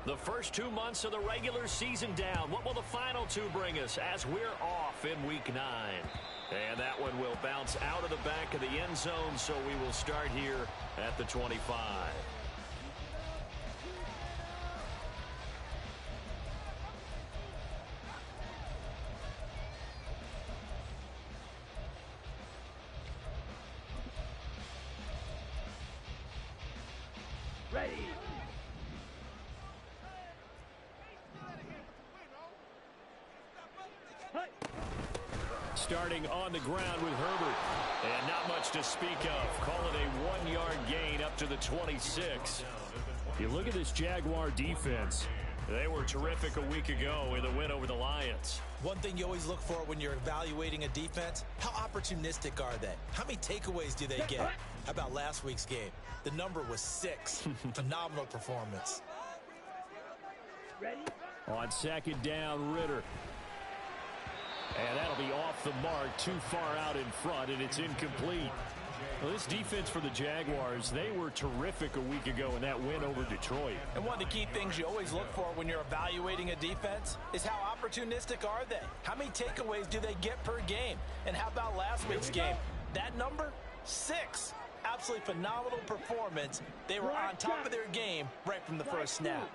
The first 2 months of the regular season down. What will the final two bring us as we're off in Week 9? And that one will bounce out of the back of the end zone, so we will start here at the 25. Ready. Starting on the ground with Herbert. And not much to speak of. Call it a 1-yard gain up to the 26. You look at this Jaguar defense. They were terrific a week ago in the win over the Lions. One thing you always look for when you're evaluating a defense, how opportunistic are they? How many takeaways do they get? How about last week's game? The number was 6. Phenomenal performance. Ready? On second down, Ritter. And that'll be off the mark, too far out in front, and it's incomplete. Well, this defense for the Jaguars, they were terrific a week ago in that win over Detroit. And one of the key things you always look for when you're evaluating a defense is how opportunistic are they? How many takeaways do they get per game? And how about last week's game? That number? 6. Absolutely phenomenal performance. They were on top of their game right from the first snap.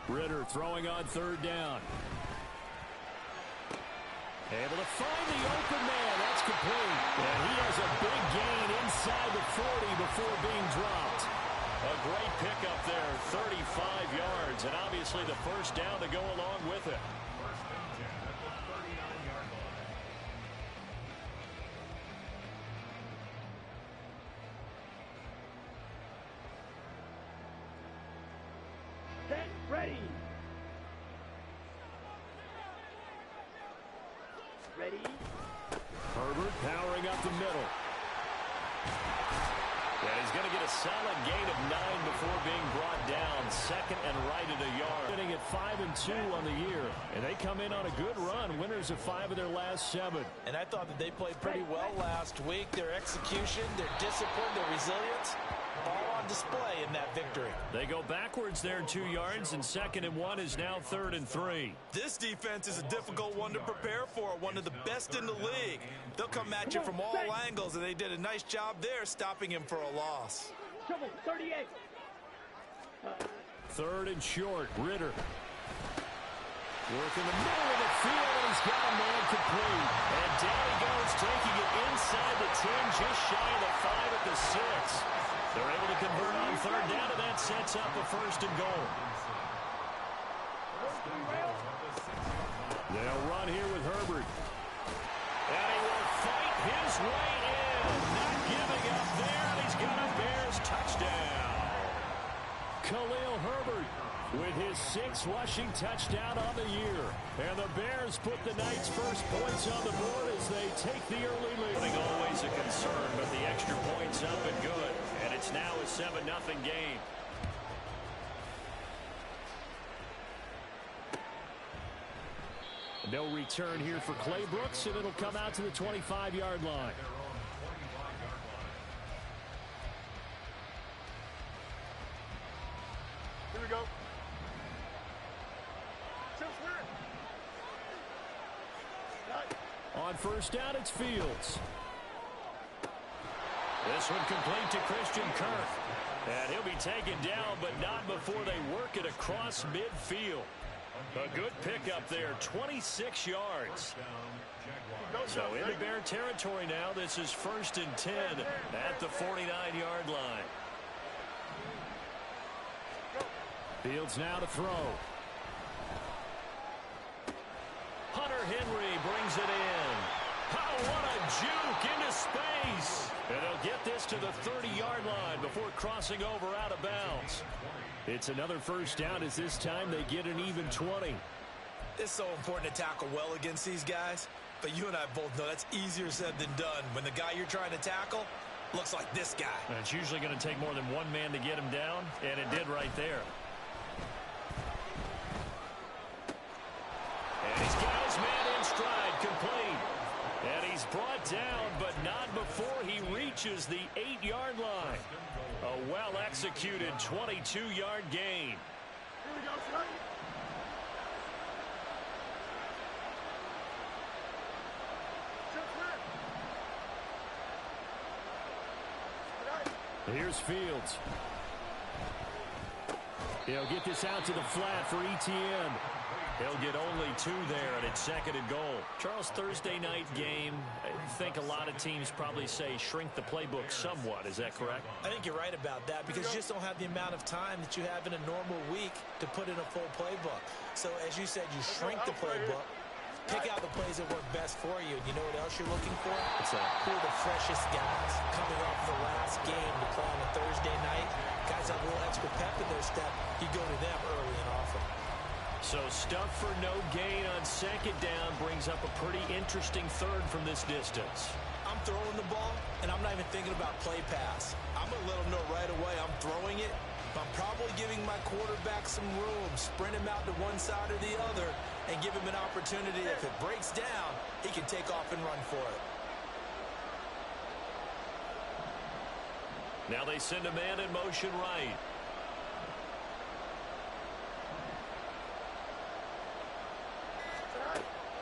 Ritter throwing on third down. Able to find the open man. That's complete. And he has a big gain inside the 40 before being dropped. A great pickup there, 35 yards. And obviously the first down to go along with it. Ready. Ready. Herbert powering up the middle. Yeah, he's going to get a solid gain of 9 before being brought down. Second and right at a yard. Sitting at 5-2 on the year. And they come in on a good run. Winners of 5 of their last 7. And I thought that they played pretty well last week. Their execution, their discipline, their resilience, all on display in that victory. They go backwards there 2 yards, and 2nd and 1 is now 3rd and 3. This defense is a difficult one to prepare for, one of the best in the league. They'll come at you from all angles, and they did a nice job there stopping him for a loss. Trouble, 38. 3rd and short, Ritter. Work in the middle of the field, and he's got a man complete. And down he goes, taking it inside the 10, just shy of the 5 at the 6. They're able to convert on 3rd down, and that sets up a 1st and goal. They'll run here with Herbert. And he will fight his way in. Not giving up there, and he's got a Bears touchdown. Khalil Herbert with his 6th rushing touchdown on the year. And the Bears put the night's first points on the board as they take the early lead. Always a concern, but the extra points up and good. And it's now a 7-0 game. No return here for Clay Brooks, and it'll come out to the 25-yard line. Here we go. On 1st down, it's Fields. This one complete to Christian Kirk. And he'll be taken down, but not before they work it across midfield. A good pickup there, 26 yards. So into Bear territory now. This is 1st and 10 at the 49-yard line. Fields now to throw. Hunter Henry brings it in. Oh, what a juke into space. And they'll get this to the 30-yard line before crossing over out of bounds. It's another 1st down as this time they get an even 20. It's so important to tackle well against these guys. But you and I both know that's easier said than done when the guy you're trying to tackle looks like this guy. And it's usually going to take more than one man to get him down, and it did right there. And he's got his man in stride, complete. And he's brought down, but not before he reaches the 8-yard line. A well-executed 22-yard gain. Here's Fields. He'll get this out to the flat for Etienne. He'll get only 2 there, and it's 2nd and goal. Charles, Thursday night game, I think a lot of teams probably say shrink the playbook somewhat. Is that correct? I think you're right about that because you just don't have the amount of time that you have in a normal week to put in a full playbook. So, as you said, you shrink the playbook, pick out the plays that work best for you. And you know what else you're looking for? What's that? Who are the freshest guys coming off the last game to play on a Thursday night? Guys have a little extra pep in their step. You go to them early and often. So stuff for no gain on 2nd down brings up a pretty interesting 3rd from this distance. I'm throwing the ball, and I'm not even thinking about play pass. I'm going to let them know right away I'm throwing it. But I'm probably giving my quarterback some room, sprint him out to one side or the other, and give him an opportunity. If it breaks down, he can take off and run for it. Now they send a man in motion right.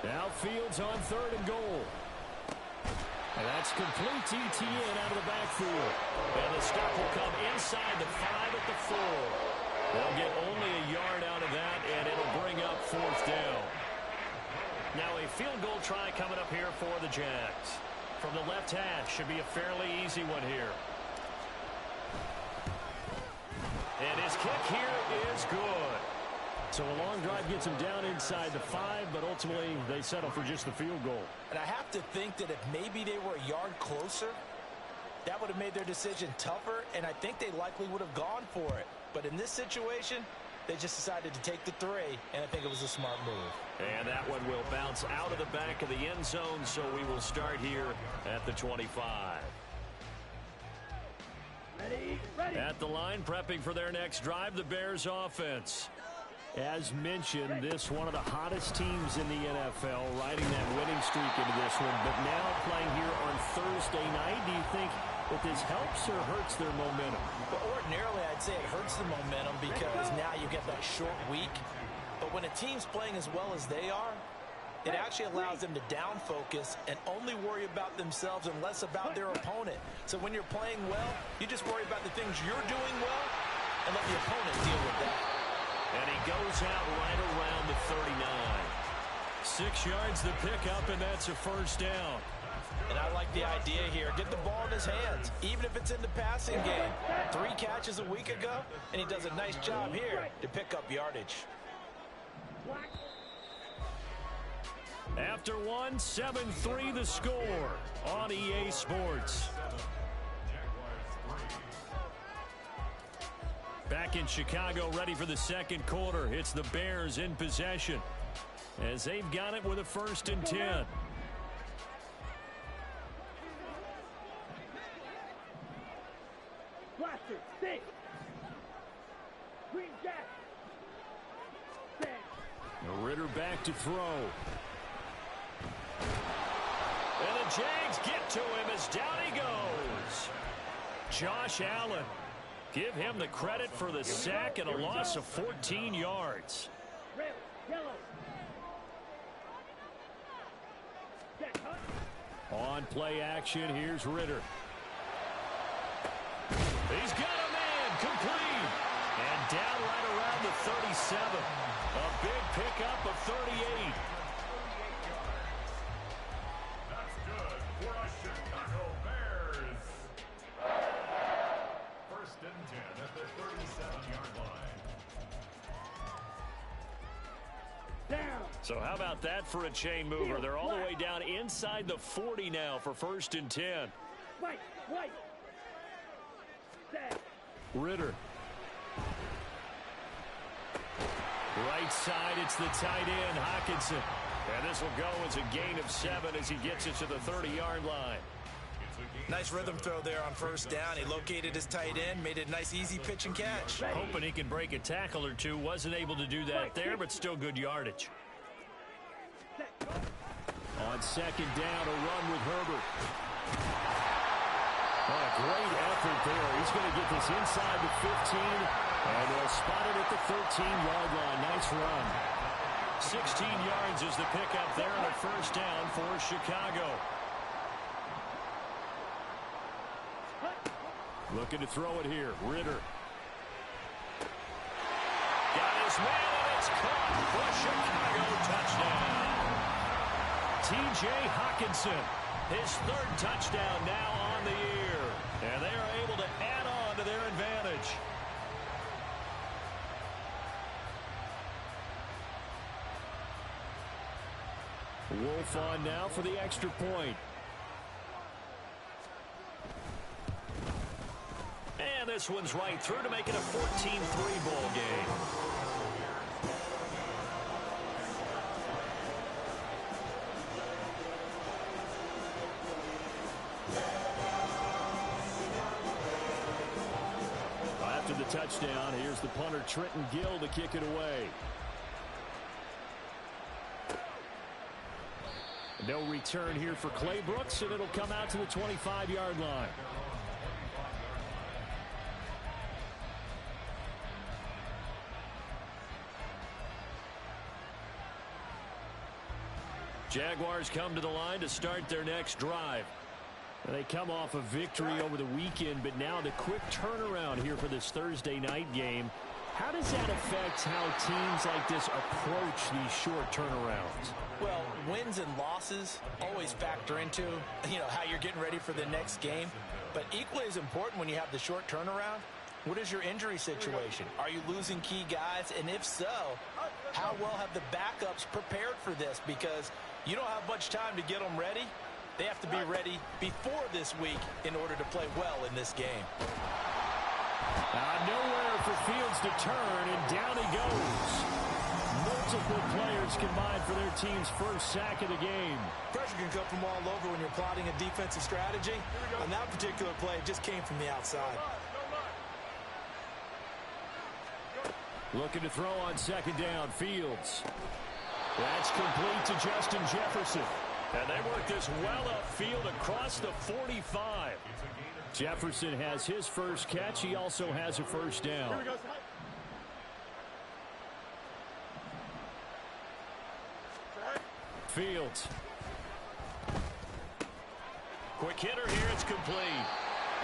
Now Fields on 3rd and goal. And that's complete to Etienne out of the backfield. And the stop will come inside the 5 at the 4. They'll get only a yard out of that, and it'll bring up 4th down. Now a field goal try coming up here for the Jags. From the left hash, should be a fairly easy one here. And his kick here is good. So a long drive gets him down inside the 5, but ultimately they settle for just the field goal. And I have to think that if maybe they were a yard closer, that would have made their decision tougher, and I think they likely would have gone for it. But in this situation, they just decided to take the 3, and I think it was a smart move. And that one will bounce out of the back of the end zone, so we will start here at the 25. Ready. At the line, prepping for their next drive, the Bears offense. As mentioned, this one of the hottest teams in the NFL, riding that winning streak into this one. But now playing here on Thursday night, do you think that this helps or hurts their momentum? But ordinarily, I'd say it hurts the momentum because now you get that short week. But when a team's playing as well as they are, it actually allows them to down focus and only worry about themselves and less about their opponent. So when you're playing well, you just worry about the things you're doing well and let the opponent deal with that. And he goes out right around the 39. 6 yards the pickup, and that's a 1st down. And I like the idea here. Get the ball in his hands, even if it's in the passing game. 3 catches a week ago, and he does a nice job here to pick up yardage. After one, 7-3 the score on EA Sports. Back in Chicago, ready for the 2nd quarter. It's the Bears in possession as they've got it with a 1st and 10. Blaster, stay. Green Jack. Stay. Ritter back to throw. And the Jags get to him as down he goes. Josh Allen. Give him the credit for the sack and a loss of 14 yards. Red, yellow. Jack, huh? On play action, here's Ritter. He's got a man complete. And down right around the 37. A big pickup of 38. That's good for us Chicago Bears. 1st and 10 at the 37-yard line. Down. So how about that for a chain mover? They're all the way down inside the 40 now for 1st and 10. White. Set. Ritter. Right side, it's the tight end, Hockenson. And this will go as a gain of 7 as he gets it to the 30-yard line. Nice rhythm throw there on 1st down. He located his tight end, made it a nice, easy pitch and catch. Hoping he can break a tackle or two. Wasn't able to do that there, but still good yardage. On 2nd down, a run with Herbert. Oh, a great effort there. He's going to get this inside the 15, and they'll spot it at the 13-yard line. Nice run. 16 yards is the pickup there on a first down for Chicago. Looking to throw it here. Ritter. Got his man, and it's caught for a Chicago touchdown. T.J. Hawkinson, his third touchdown now on the year. And they are able to add on to their advantage. Wolf on now for the extra point. And this one's right through to make it a 14-3 ball game. After the touchdown, here's the punter Trenton Gill to kick it away. No return here for Clay Brooks, and it'll come out to the 25-yard line. Jaguars come to the line to start their next drive. They come off a victory over the weekend, but now the quick turnaround here for this Thursday night game. How does that affect how teams like this approach these short turnarounds? Well, wins and losses always factor into, how you're getting ready for the next game. But equally as important when you have the short turnaround, what is your injury situation? Are you losing key guys? And if so, how well have the backups prepared for this? Because you don't have much time to get them ready. They have to be ready before this week in order to play well in this game. Nowhere for Fields to turn, and down he goes. Multiple players combined for their team's first sack of the game. Pressure can come from all over when you're plotting a defensive strategy. On that particular play, it just came from the outside. Looking to throw on second down, Fields. That's complete to Justin Jefferson. And they work this well upfield across the 45. Jefferson has his first catch. He also has a first down. Fields. Quick hitter here. It's complete.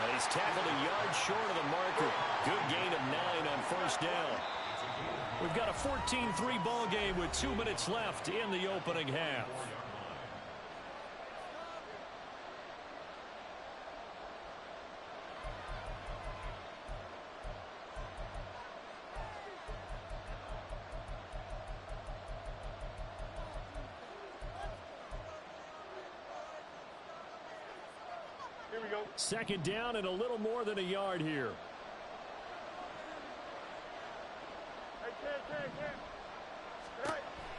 And he's tackled a yard short of the marker. Good gain of 9 on first down. We've got a 14-3 ball game with 2 minutes left in the opening half. Second down and a little more than a yard here.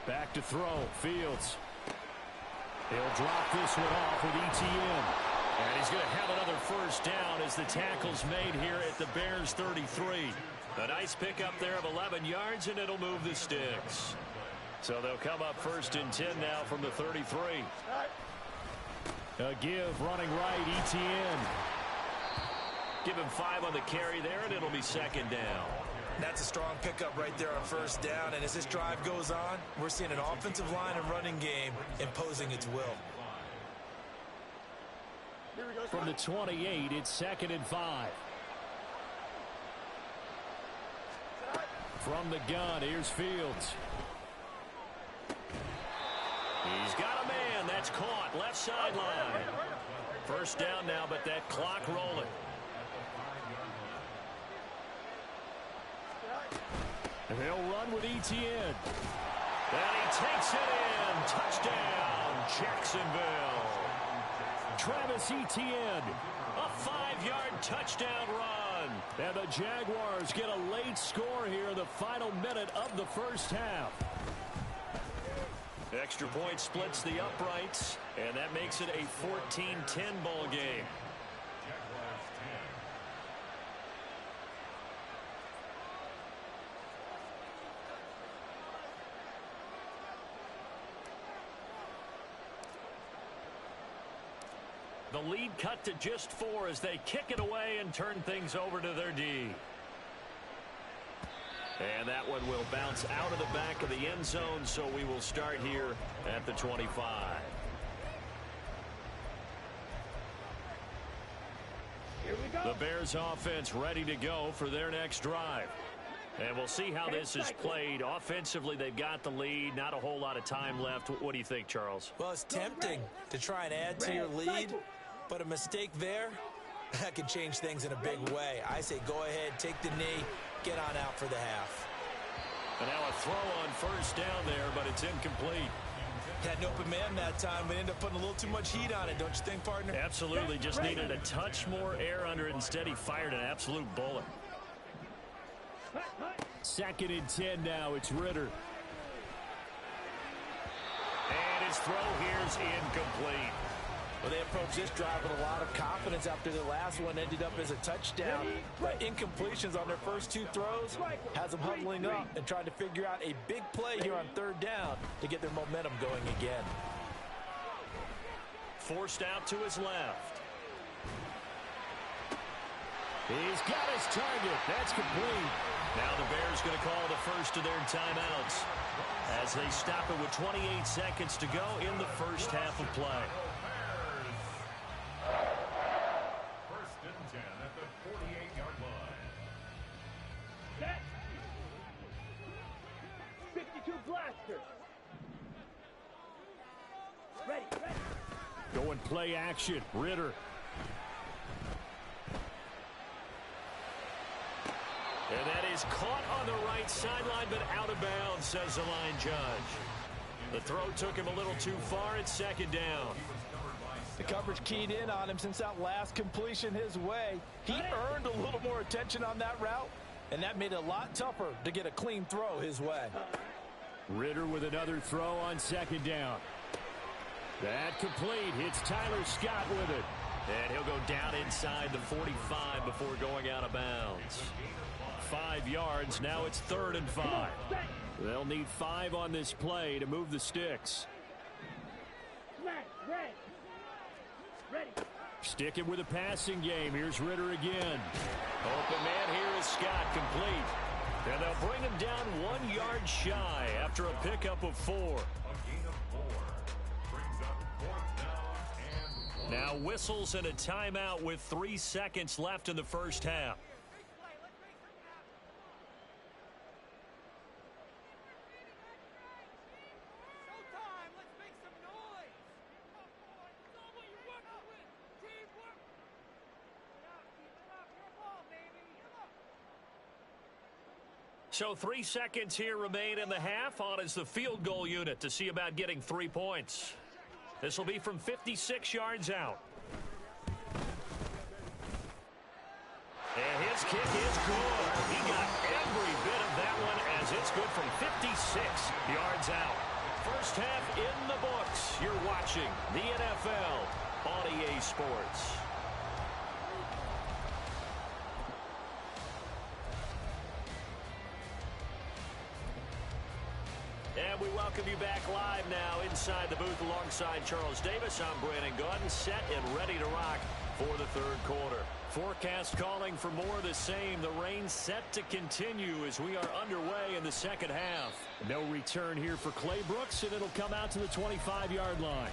Back to throw. Fields. He'll drop this one off with ETN. And he's going to have another first down as the tackle's made here at the Bears 33. A nice pickup there of 11 yards, and it'll move the sticks. So they'll come up first and 10 now from the 33. A give running right, ETN. Give him 5 on the carry there, and it'll be second down. That's a strong pickup right there on first down. And as this drive goes on, we're seeing an offensive line and running game imposing its will. From the 28, it's second and 5. From the gun, here's Fields. He's got a man. That's caught. Left sideline. First down now, but that clock rolling. And they'll run with ETN. And he takes it in. Touchdown, Jacksonville. Travis Etienne, a 5-yard touchdown run. And the Jaguars get a late score here in the final minute of the first half. Extra point splits the uprights, and that makes it a 14-10 ball game. The lead cut to just 4 as they kick it away and turn things over to their D. And that one will bounce out of the back of the end zone, so we will start here at the 25. Here we go. The Bears offense ready to go for their next drive. And we'll see how this is played. Offensively, they've got the lead. Not a whole lot of time left. What do you think, Charles? Well, it's tempting to try and add to your lead, but a mistake there, that could change things in a big way. I say go ahead, take the knee, get on out for the half. And now a throw on first down there, but it's incomplete. Had an open man that time, but ended up putting a little too much heat on it, don't you think, partner? Absolutely. Just needed a touch more air under it. Instead, he fired an absolute bullet. 2nd and 10 now. It's Ritter. And his throw here's incomplete. Well, they approached this drive with a lot of confidence after the last one ended up as a touchdown. But incompletions on their first 2 throws has them huddling up and trying to figure out a big play here on 3rd down to get their momentum going again. Forced out to his left. He's got his target. That's complete. Now the Bears going to call the first of their timeouts as they stop it with 28 seconds to go in the first half of play. First and 10 at the 48-yard line. Set. 52 blaster. Ready, ready. Going play action. Ritter. And that is caught on the right sideline, but out of bounds, says the line judge. The throw took him a little too far. It's 2nd down. The coverage keyed in on him since that last completion his way. He earned a little more attention on that route, and that made it a lot tougher to get a clean throw his way. Ritter with another throw on 2nd down. That complete. Hits Tyler Scott with it. And he'll go down inside the 45 before going out of bounds. 5 yards. Now it's 3rd and 5. They'll need 5 on this play to move the sticks. Ready. Sticking with a passing game. Here's Ritter again. Open man here is Scott, complete. And they'll bring him down 1 yard shy after a pickup of 4. A gain of 4. Brings up 4th down and Now whistles and a timeout with 3 seconds left in the first half. So 3 seconds here remain in the half. On is the field goal unit to see about getting 3 points. This will be from 56 yards out. And his kick is good. He got every bit of that one as it's good from 56 yards out. First half in the books. You're watching the NFL on EA Sports. And we welcome you back live now inside the booth alongside Charles Davis. I'm Brandon Gaudin, set and ready to rock for the 3rd quarter. Forecast calling for more of the same. The rain set to continue as we are underway in the 2nd half. No return here for Clay Brooks, and it'll come out to the 25-yard line.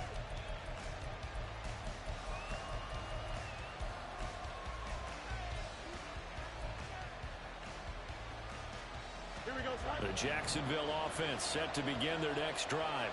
The Jacksonville offense set to begin their next drive.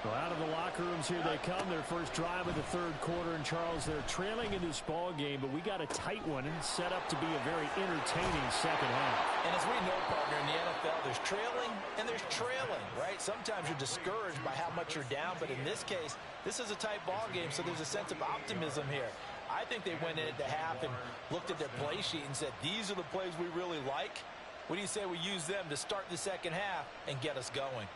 Well, out of the locker rooms here they come. Their first drive of the 3rd quarter. And, Charles, they're trailing in this ball game, but we got a tight one and set up to be a very entertaining 2nd half. And as we know, partner, in the NFL, there's trailing and there's trailing, right? Sometimes you're discouraged by how much you're down, but in this case, this is a tight ball game, so there's a sense of optimism here. I think they went in at the half and looked at their play sheet and said, these are the plays we really like. What do you say we use them to start the 2nd half and get us going?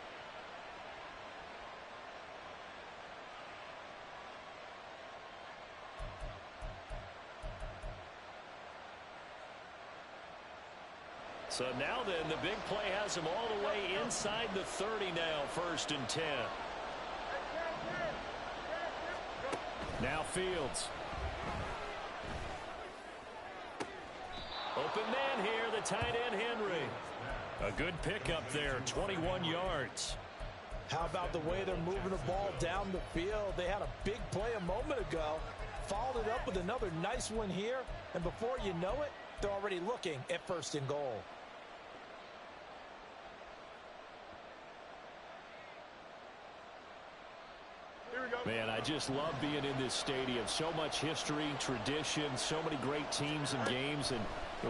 So now then, the big play has them all the way inside the 30 now, 1st and 10. Now Fields. Open man here, the tight end Henry. A good pickup there, 21 yards. How about the way they're moving the ball down the field? They had a big play a moment ago, followed it up with another nice one here, and before you know it, they're already looking at 1st and goal. Man, I just love being in this stadium. So much history, tradition, so many great teams and games, and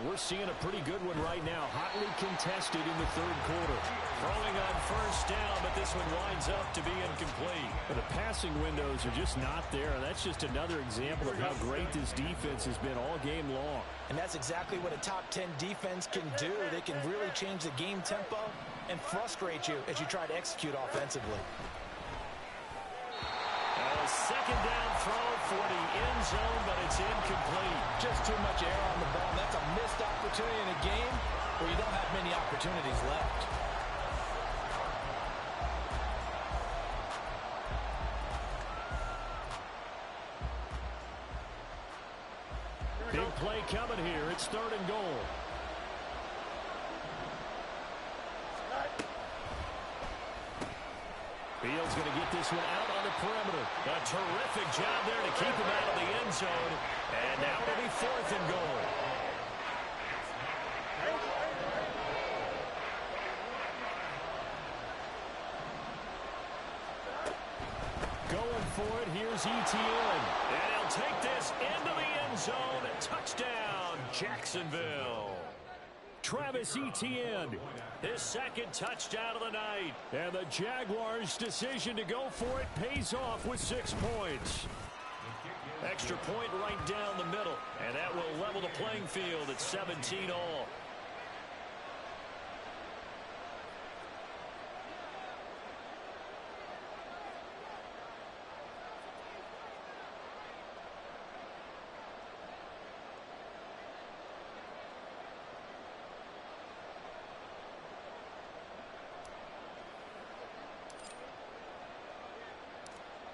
we're seeing a pretty good one right now. Hotly contested in the 3rd quarter. Throwing on 1st down, but this one winds up to be incomplete. But the passing windows are just not there. That's just another example of how great this defense has been all game long. And that's exactly what a top 10 defense can do. They can really change the game tempo and frustrate you as you try to execute offensively. A 2nd down throw for the end zone, but it's incomplete. Just too much air on the ball. That's a missed opportunity in a game where you don't have many opportunities left. Big play coming here. It's 3rd and goal. Fields going to get this one out on the perimeter. A terrific job there to keep him out of the end zone. And now it'll be 4th and goal. Going for it. Here's Etienne. And he'll take this into the end zone. Touchdown, Jacksonville. Travis Etienne, his 2nd touchdown of the night. And the Jaguars' decision to go for it pays off with 6 points. Extra point right down the middle. And that will level the playing field at 17 all.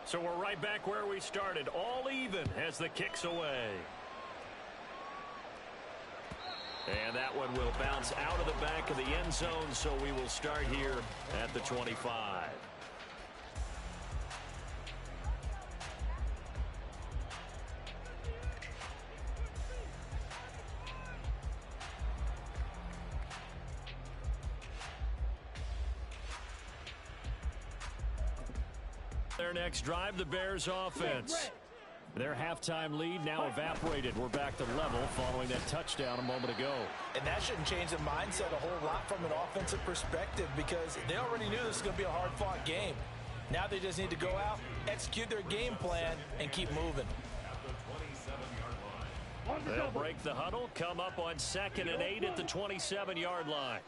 So we're right back where we started, all even as the kick's away. And that one will bounce out of the back of the end zone, so we will start here at the 25. Their next drive, the Bears offense. Their halftime lead now evaporated. We're back to level following that touchdown a moment ago. And that shouldn't change the mindset a whole lot from an offensive perspective because they already knew this was going to be a hard-fought game. Now they just need to go out, execute their game plan, and keep moving. They'll break the huddle, come up on 2nd and 8 at the 27-yard line.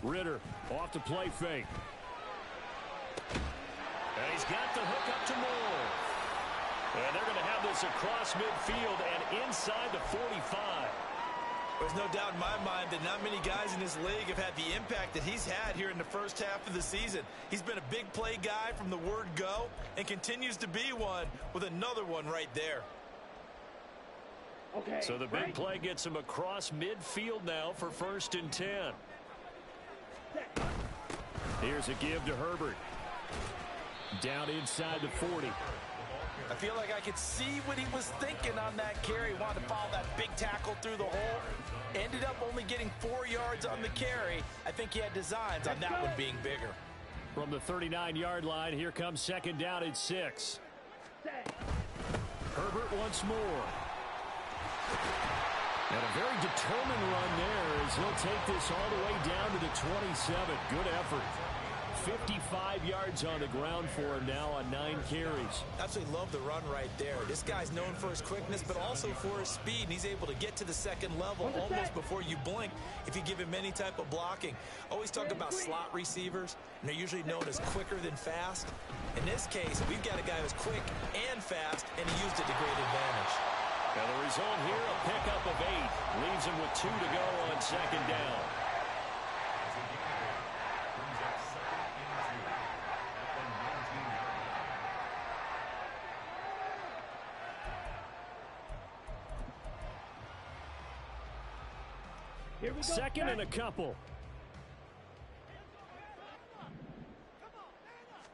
Ritter off the play fake. And he's got the hook up to Moore. And they're going to have this across midfield and inside the 45. There's no doubt in my mind that not many guys in this league have had the impact that he's had here in the first half of the season. He's been a big play guy from the word go and continues to be one with another one right there. Okay. So the big play gets him across midfield now for 1st and 10. Here's a give to Herbert. Down inside the 40. I feel like I could see what he was thinking on that carry. Wanted to follow that big tackle through the hole. Ended up only getting 4 yards on the carry. I think he had designs on that one being bigger. From the 39-yard line, here comes 2nd down and 6. Herbert once more. And a very determined run there as he'll take this all the way down to the 27. Good effort. 55 yards on the ground for him now on 9 carries. Absolutely love the run right there. This guy's known for his quickness, but also for his speed. And he's able to get to the 2nd level almost before you blink if you give him any type of blocking. Always talk about slot receivers, and they're usually known as quicker than fast. In this case, we've got a guy who's quick and fast, and he used it to great advantage. And the result here, a pickup of 8. Leaves him with 2 to go on 2nd down. Here we go. Second and a couple.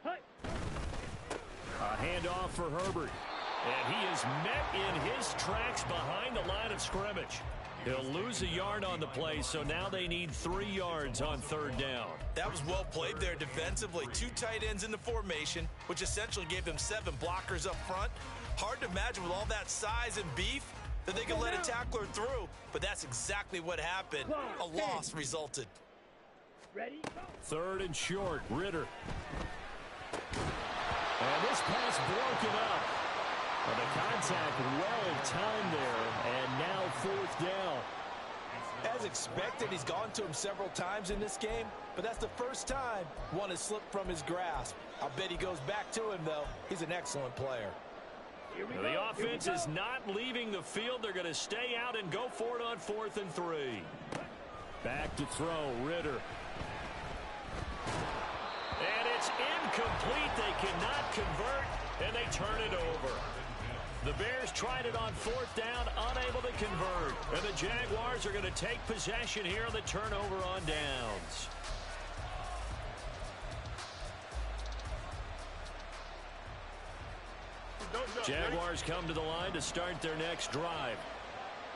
Hey. A handoff for Herbert. And he is met in his tracks behind the line of scrimmage. He'll lose a yard on the play, so now they need 3 yards on third down. That was well played there defensively. 2 tight ends in the formation, which essentially gave them 7 blockers up front. Hard to imagine with all that size and beef that they could let a tackler through, but that's exactly what happened. A loss resulted. Ready? Go. Third and short, Ritter. And this pass broken up. Well, the contact well timed there, and now fourth down. As expected, he's gone to him several times in this game, but that's the first time one has slipped from his grasp. I'll bet he goes back to him, though. He's an excellent player. Now, the offense is not leaving the field. They're going to stay out and go for it on 4th and 3. Back to throw, Ritter. And it's incomplete. They cannot convert, and they turn it over. The Bears tried it on 4th down, unable to convert. And the Jaguars are going to take possession here on the turnover on downs. Jaguars come to the line to start their next drive.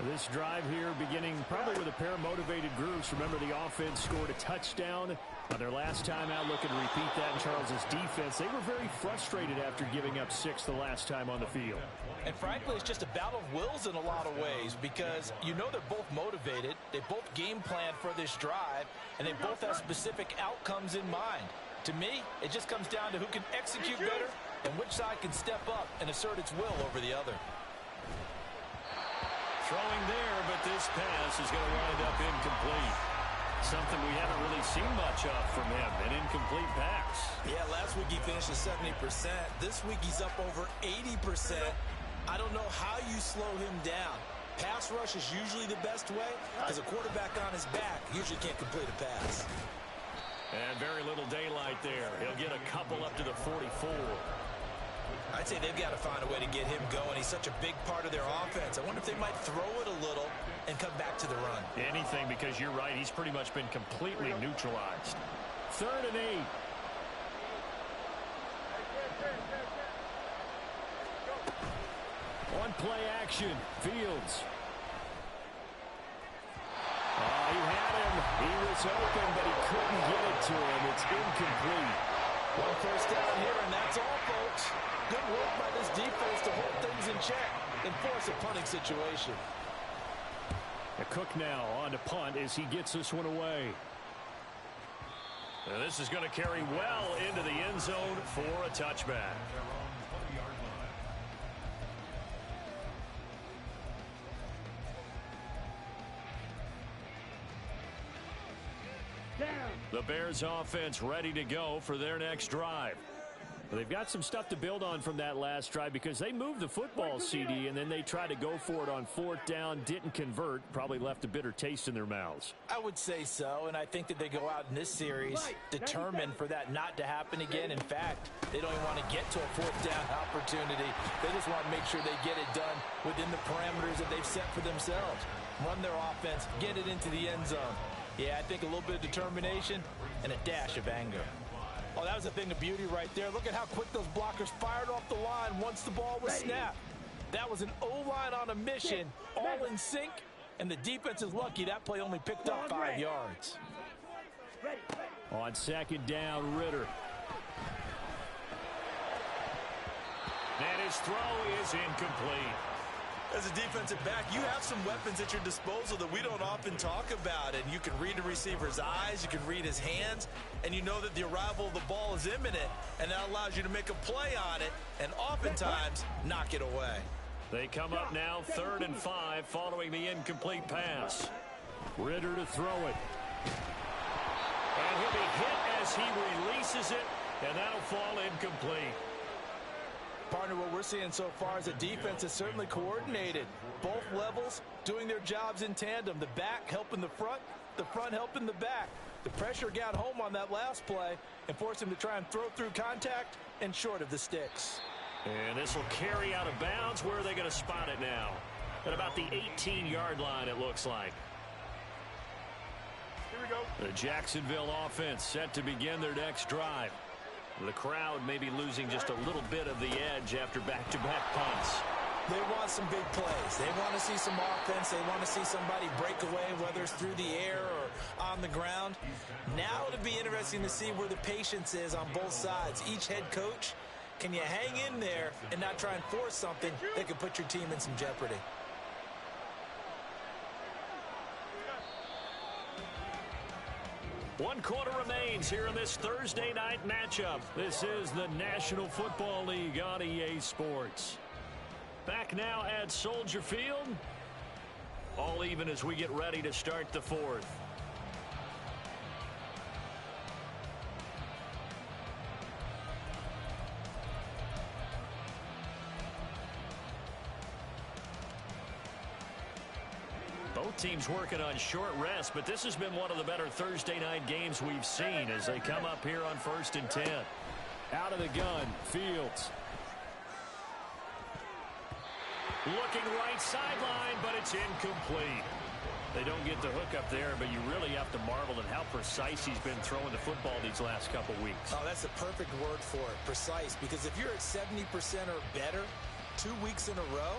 This drive here beginning probably with a pair of motivated groups. Remember, the offense scored a touchdown on their last time out, looking to repeat that in Charles's defense. They were very frustrated after giving up 6 the last time on the field. And frankly, it's just a battle of wills in a lot of ways because you know they're both motivated. They both game plan for this drive, and they both have specific outcomes in mind. To me, it just comes down to who can execute better and which side can step up and assert its will over the other. Throwing there, but this pass is going to wind up incomplete. Something we haven't really seen much of from him, an incomplete pass. Yeah, last week he finished at 70%. This week he's up over 80%. I don't know how you slow him down. Pass rush is usually the best way because a quarterback on his back usually can't complete a pass. And very little daylight there. He'll get a couple up to the 44. I'd say they've got to find a way to get him going. He's such a big part of their offense. I wonder if they might throw it a little and come back to the run. Anything, because you're right. He's pretty much been completely neutralized. 3rd and 8. On play action, Fields. Oh, he had him. He was open, but he couldn't get it to him. It's incomplete. One first down here, and that's all, folks. Good work by this defense to hold things in check and force a punting situation. Cook now on to punt as he gets this one away. Now this is going to carry well into the end zone for a touchback. The Bears offense ready to go for their next drive. They've got some stuff to build on from that last drive because they moved the football, CD, and then they tried to go for it on 4th down, didn't convert, probably left a bitter taste in their mouths. I would say so, and I think that they go out in this series determined for that not to happen again. In fact, they don't even want to get to a 4th down opportunity. They just want to make sure they get it done within the parameters that they've set for themselves. Run their offense, get it into the end zone. Yeah, I think a little bit of determination and a dash of anger. Oh, that was a thing of beauty right there. Look at how quick those blockers fired off the line once the ball was snapped. That was an O-line on a mission, all in sync, and the defense is lucky that play only picked up 5 yards. On 2nd down, Ritter. And his throw is incomplete. As a defensive back, you have some weapons at your disposal that we don't often talk about. And you can read the receiver's eyes, you can read his hands, and you know that the arrival of the ball is imminent, and that allows you to make a play on it and oftentimes knock it away. They come up now 3rd and 5 following the incomplete pass. Ritter to throw it. And he'll be hit as he releases it, and that'll fall incomplete. Partner, what we're seeing so far is a defense that's certainly coordinated. Both levels doing their jobs in tandem. The back helping the front helping the back. The pressure got home on that last play and forced him to try and throw through contact and short of the sticks. And this will carry out of bounds. Where are they going to spot it now? At about the 18-yard line, it looks like. The Jacksonville offense set to begin their next drive. The crowd may be losing just a little bit of the edge after back-to-back punts. They want some big plays. They want to see some offense. They want to see somebody break away, whether it's through the air or on the ground. Now it'll be interesting to see where the patience is on both sides. Each head coach, can you hang in there and not try and force something that could put your team in some jeopardy? One quarter remains here in this Thursday night matchup. This is the National Football League on EA Sports. Back now at Soldier Field. All even as we get ready to start the fourth. Both teams working on short rest, but this has been one of the better Thursday night games we've seen as they come up here on 1st and 10. Out of the gun, Fields. Looking right sideline, but it's incomplete. They don't get the hook up there, but you really have to marvel at how precise he's been throwing the football these last couple weeks. Oh, that's a perfect word for it, precise, because if you're at 70% or better 2 weeks in a row,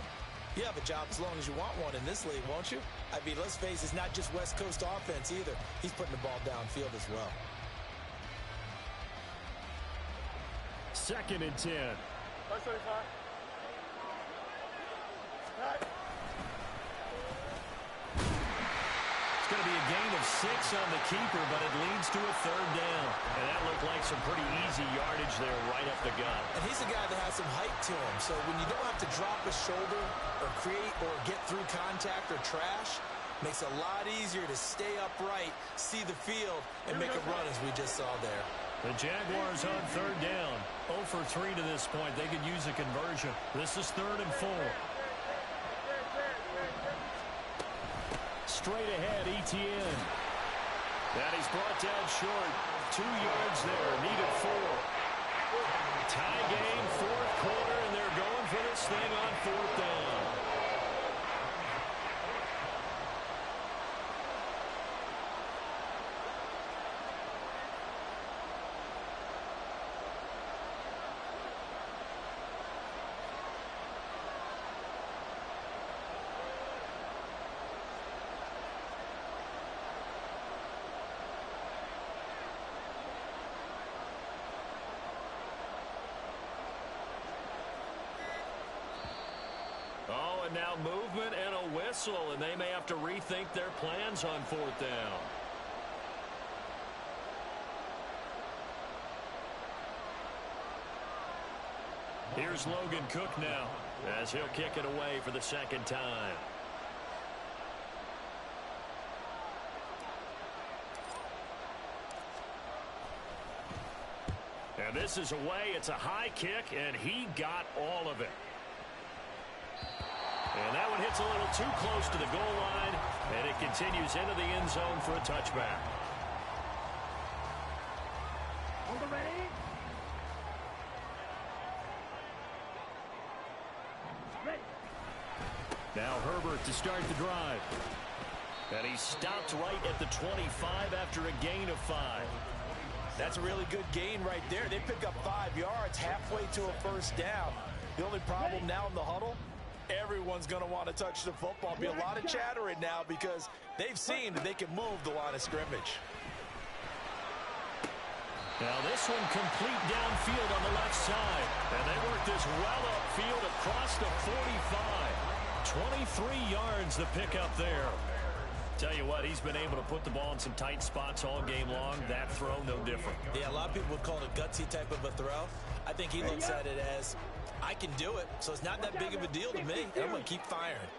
you have a job as long as you want one in this league, won't you? I mean, let's face it, it's not just West Coast offense either. He's putting the ball downfield as well. 2nd and 10. It's going to be a gain of 6 on the keeper, but it leads to a 3rd down. And that looked like some pretty easy yardage there right up the gut. And he's a guy that has some height to him, so when you don't have to drop a shoulder or create or get through contact or trash, makes it a lot easier to stay upright, see the field, and make a run as we just saw there. The Jaguars on 3rd down. 0 for 3 to this point. They could use a conversion. This is 3rd and 4. Straight ahead, Etienne. That is brought down short. 2 yards there, needed 4. Tie game, 4th quarter, and they're going for this thing on 4th down. Oh, and now movement and a whistle, and they may have to rethink their plans on 4th down. Here's Logan Cook now, as he'll kick it away for the 2nd time. And this is away. It's a high kick, and he got all of it. And that one hits a little too close to the goal line, and it continues into the end zone for a touchback. Hold it ready. Ready. Now Herbert to start the drive. And he stopped right at the 25 after a gain of 5. That's a really good gain right there. They pick up 5 yards halfway to a 1st down. The only problem now in the huddle, everyone's going to want to touch the football. Be a lot of chattering now because they've seen that they can move the line of scrimmage. Now this one complete downfield on the left side. And they work this well upfield across the 45. 23 yards the pickup there. Tell you what, he's been able to put the ball in some tight spots all game long. That throw, no different. Yeah, a lot of people would call it a gutsy type of a throw. I think he looks at it as, I can do it, so it's not that big of a deal to me. I'm going to keep firing.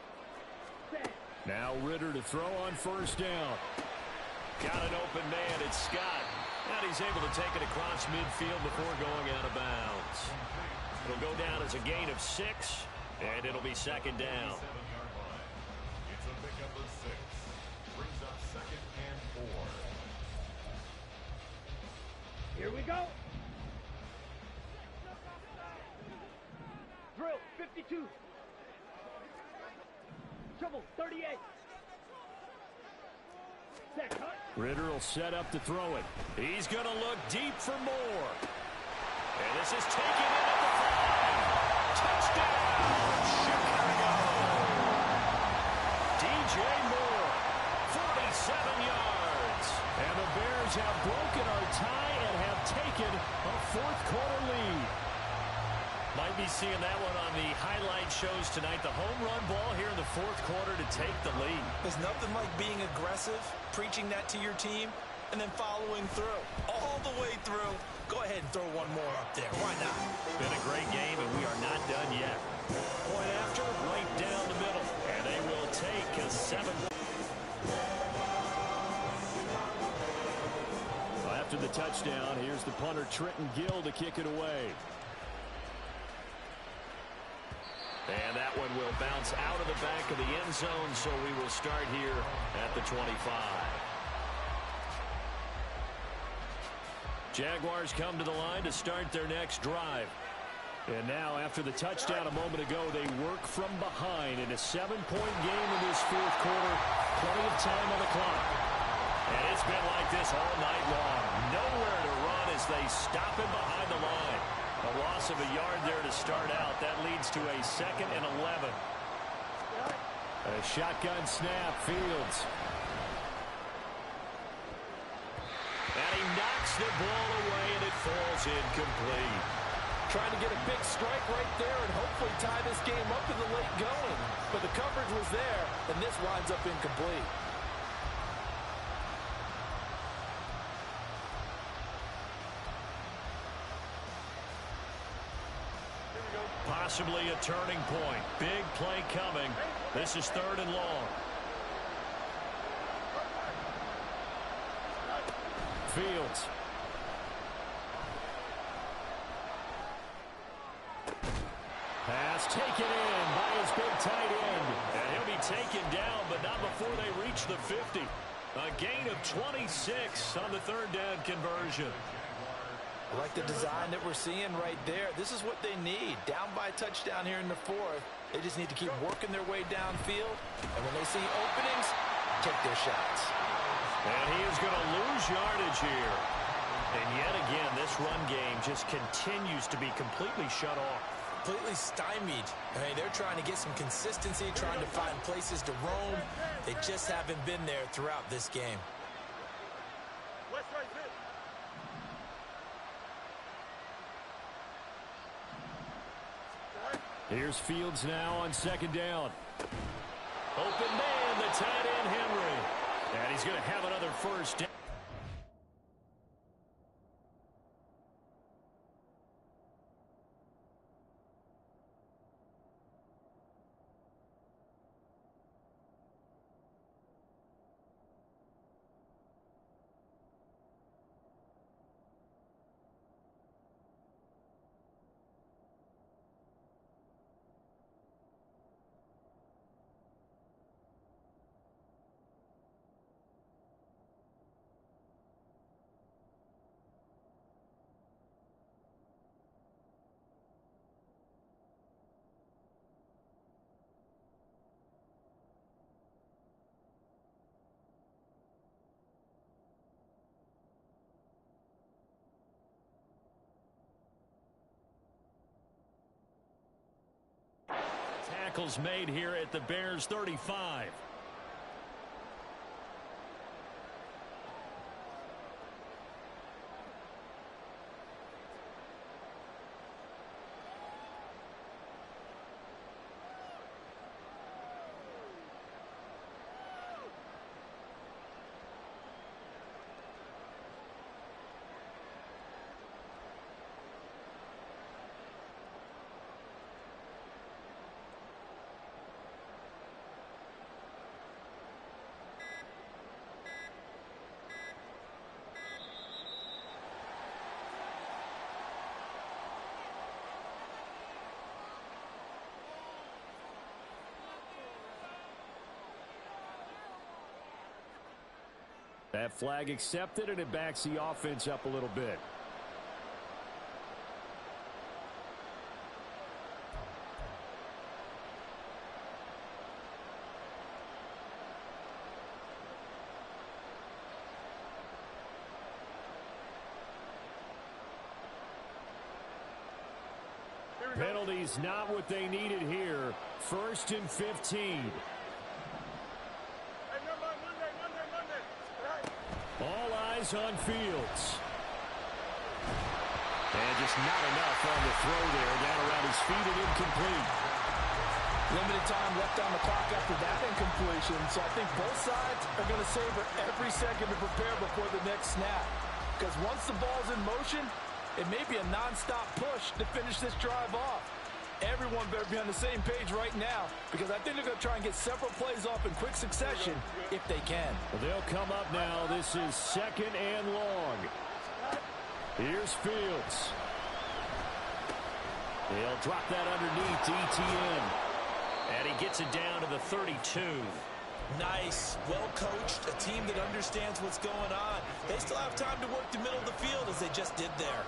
Now Ritter to throw on 1st down. Got an open man. It's Scott. And he's able to take it across midfield before going out of bounds. It'll go down as a gain of 6, and it'll be 2nd down. It's a pickup of 6. Brings up 2nd and 4. Here we go. Drill 52. Trouble 38. Set, cut. Ritter will set up to throw it. He's going to look deep for more. And this is taken in at the 5. Touchdown, Chicago. DJ Moore, 47 yards. And the Bears have broken our tie and have taken a fourth-quarter lead. Might be seeing that one on the highlight shows tonight. The home run ball here in the fourth quarter to take the lead. There's nothing like being aggressive, preaching that to your team, and then following through. All the way through. Go ahead and throw one more up there. Why not? Been a great game, and we are not done yet. Point after, right down the middle. And they will take a 7. After the touchdown, here's the punter, Trenton Gill, to kick it away. And that one will bounce out of the back of the end zone, so we will start here at the 25. Jaguars come to the line to start their next drive. And now, after the touchdown a moment ago, they work from behind in a 7-point game in this fourth quarter. Plenty of time on the clock. And it's been like this all night long. Nowhere to run as they stop him behind the line. A loss of a yard there to start out. That leads to a 2nd and 11. A shotgun snap, Fields. And he knocks the ball away, and it falls incomplete. Trying to get a big strike right there and hopefully tie this game up in the late going. But the coverage was there, and this winds up incomplete. Possibly a turning point. Big play coming. This is 3rd and long. Fields. Pass taken in by his big tight end. And he'll be taken down, but not before they reach the 50. A gain of 26 on the 3rd down conversion. I like the design that we're seeing right there. This is what they need. Down by a touchdown here in the 4th. They just need to keep working their way downfield. And when they see openings, take their shots. And he is going to lose yardage here. And yet again, this run game just continues to be completely shut off. Completely stymied. Hey, they're trying to get some consistency, trying to find places to roam. They just haven't been there throughout this game. West right hit. Here's Fields now on 2nd down. Open man, the tight end, Henry. And he's going to have another first down. Tackles made here at the Bears 35. That flag accepted, and it backs the offense up a little bit. Penalty's not what they needed here. 1st and 15. All eyes on Fields. And just not enough on the throw there. Down around his feet and incomplete. Limited time left on the clock after that incompletion, so I think both sides are going to savor every second to prepare before the next snap. Because once the ball's in motion, it may be a non-stop push to finish this drive off. Everyone better be on the same page right now, because I think they're going to try and get several plays off in quick succession if they can. Well, they'll come up now. This is 2nd and long. Here's Fields. They'll drop that underneath to ETN. And he gets it down to the 32. Nice, well-coached, a team that understands what's going on. They still have time to work the middle of the field as they just did there.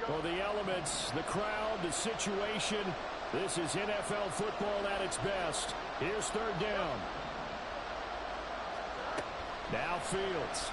For the elements, the crowd, the situation, this is NFL football at its best. Here's 3rd down. Now Fields.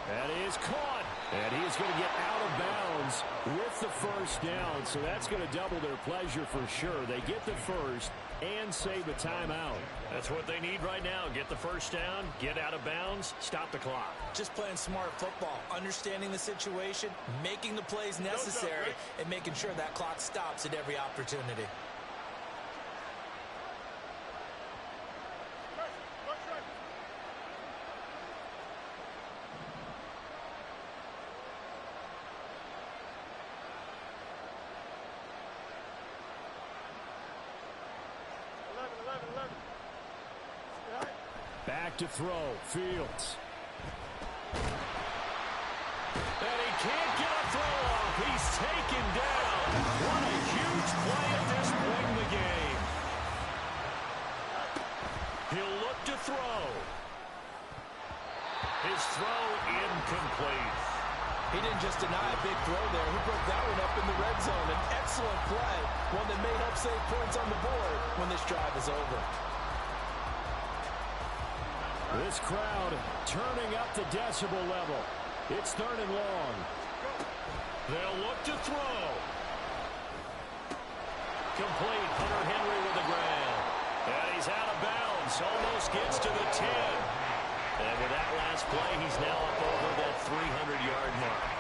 That is caught. And he is going to get out of bounds with the 1st down. So that's going to double their pleasure for sure. They get the 1st and save a timeout. That's what they need right now. Get the 1st down, get out of bounds, stop the clock. Just playing smart football, understanding the situation, making the plays necessary, and making sure that clock stops at every opportunity. Back to throw. Fields. And he can't get a throw off. He's taken down. What a huge play at this point in the game. He'll look to throw. His throw incomplete. He didn't just deny a big throw there. He broke that one up in the red zone. An excellent play. One that may help save points on the board when this drive is over. This crowd turning up the decibel level. It's 3rd and long. They'll look to throw. Complete. Hunter Henry with the grab. And he's out of bounds. Almost gets to the 10. And with that last play, he's now up over that 300-yard mark.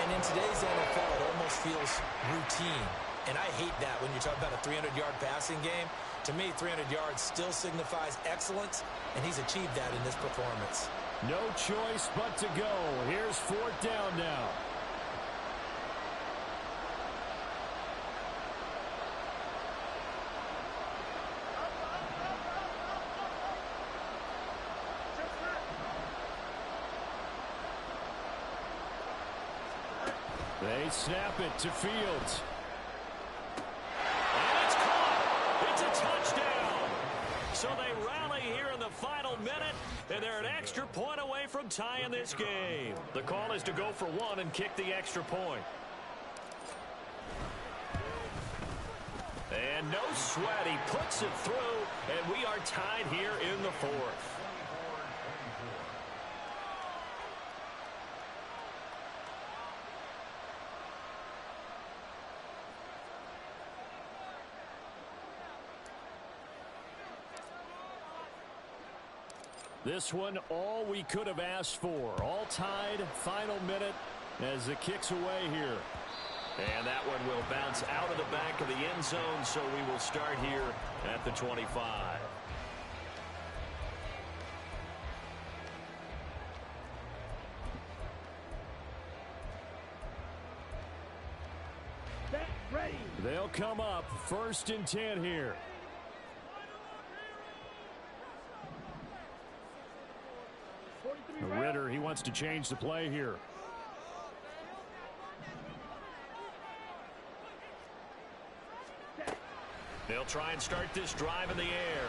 And in today's NFL, it almost feels routine. And I hate that when you're talking about a 300-yard passing game. To me, 300 yards still signifies excellence, and he's achieved that in this performance. No choice but to go. Here's 4th down now. They snap it to Fields. And it's caught. It's a touchdown. So they rally here in the final minute, and they're an extra point away from tying this game. The call is to go for 1 and kick the extra point. And no sweat. He puts it through, and we are tied here in the 4th. This one, all we could have asked for. All tied, final minute as the kick's away here. And that one will bounce out of the back of the end zone, so we will start here at the 25. Ready. They'll come up 1st and 10 here. Ritter, he wants to change the play here. They'll try and start this drive in the air.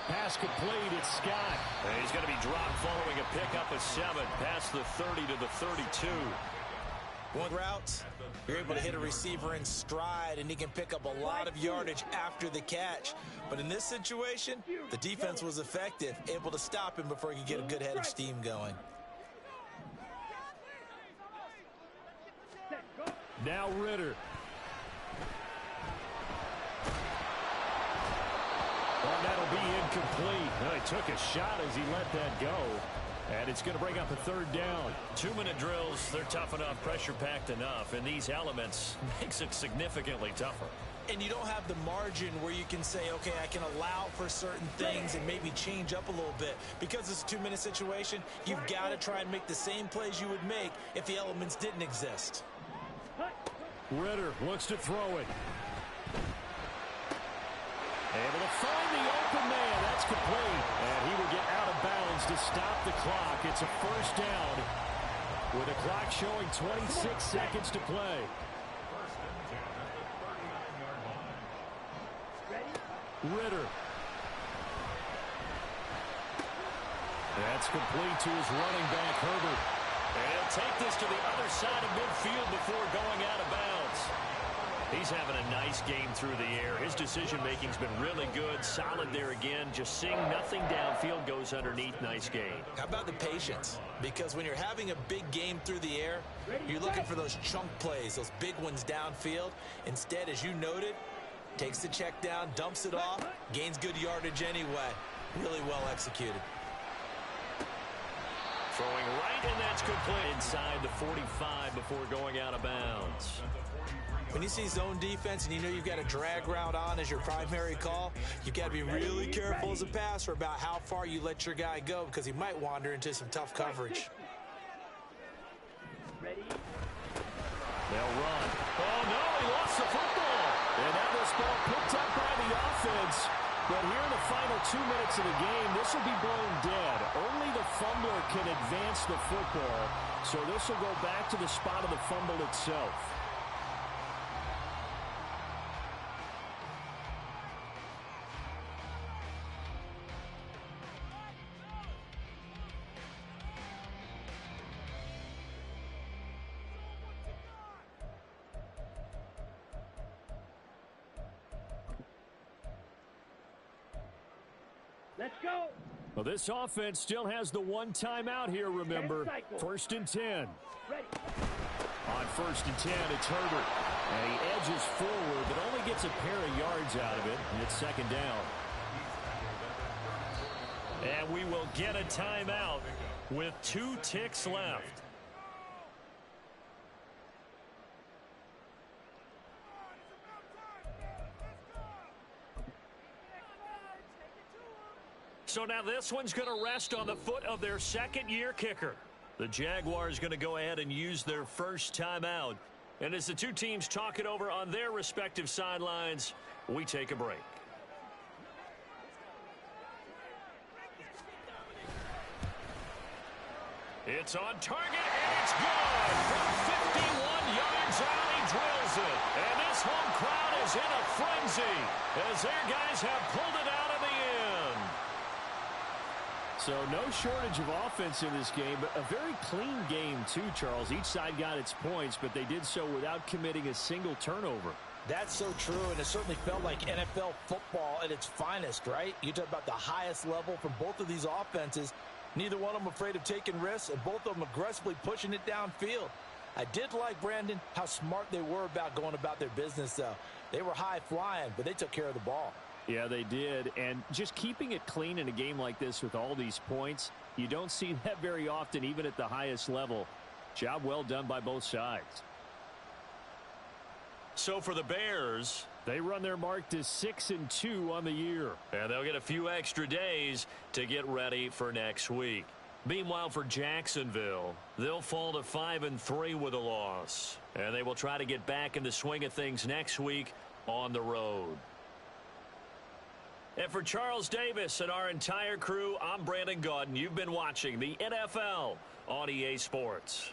Pass complete, it's Scott. And he's going to be dropped following a pickup of 7 past the 30 to the 32. One route, you're able to hit a receiver in stride, and he can pick up a lot of yardage after the catch. But in this situation, the defense was effective, able to stop him before he could get a good head of steam going. Now Ritter. Well, that'll be incomplete. Well, he took a shot as he let that go. And it's going to bring up a third down. 2-minute drills, they're tough enough, pressure-packed enough. And these elements makes it significantly tougher. And you don't have the margin where you can say, okay, I can allow for certain things and maybe change up a little bit. Because it's a 2-minute situation, you've got to try and make the same plays you would make if the elements didn't exist. Ritter looks to throw it. Able to find the open man. That's complete. And he will get out of bounds to stop the clock. It's a first down with the clock showing 26 seconds to play. Ritter. That's complete to his running back, Herbert. And he'll take this to the other side of midfield before going out of bounds. He's having a nice game through the air. His decision-making's been really good. Solid there again. Just seeing nothing downfield, goes underneath. Nice gain. How about the patience? Because when you're having a big game through the air, you're looking for those chunk plays, those big ones downfield. Instead, as you noted, takes the check down, dumps it off, gains good yardage anyway. Really well executed. Throwing right, and that's complete. Inside the 45 before going out of bounds. When you see zone defense and you know you've got a drag route on as your primary call, you've got to be really careful as a passer about how far you let your guy go because he might wander into some tough coverage. They'll run. Oh, no, he lost the football. And that was ball picked up by the offense. But here in the final 2 minutes of the game, this will be blown dead. Only the fumbler can advance the football. So this will go back to the spot of the fumble itself. Let's go. Well, this offense still has the one timeout here, remember. 1st and 10. Ready. On 1st and 10, it's Herbert. And he edges forward, but only gets a pair of yards out of it. And it's 2nd down. And we will get a timeout with 2 ticks left. So now this one's going to rest on the foot of their second-year kicker. The Jaguars going to go ahead and use their first timeout. And as the two teams talk it over on their respective sidelines, we take a break. It's on target, and it's good. From 51 yards out, he drills it. And this home crowd is in a frenzy as their guys have pulled it out of the end. So no shortage of offense in this game, but a very clean game too, Charles. Each side got its points, but they did so without committing a single turnover. That's so true, and it certainly felt like NFL football at its finest, right? You talk about the highest level from both of these offenses. Neither one of them afraid of taking risks, and both of them aggressively pushing it downfield. I did like, Brandon, how smart they were about going about their business, though. They were high-flying, but they took care of the ball. Yeah, they did. And just keeping it clean in a game like this with all these points, you don't see that very often, even at the highest level. Job well done by both sides. So for the Bears, they run their mark to 6-2 on the year. And they'll get a few extra days to get ready for next week. Meanwhile, for Jacksonville, they'll fall to 5-3 with a loss. And they will try to get back in the swing of things next week on the road. And for Charles Davis and our entire crew, I'm Brandon Gaudin. You've been watching the NFL on EA Sports.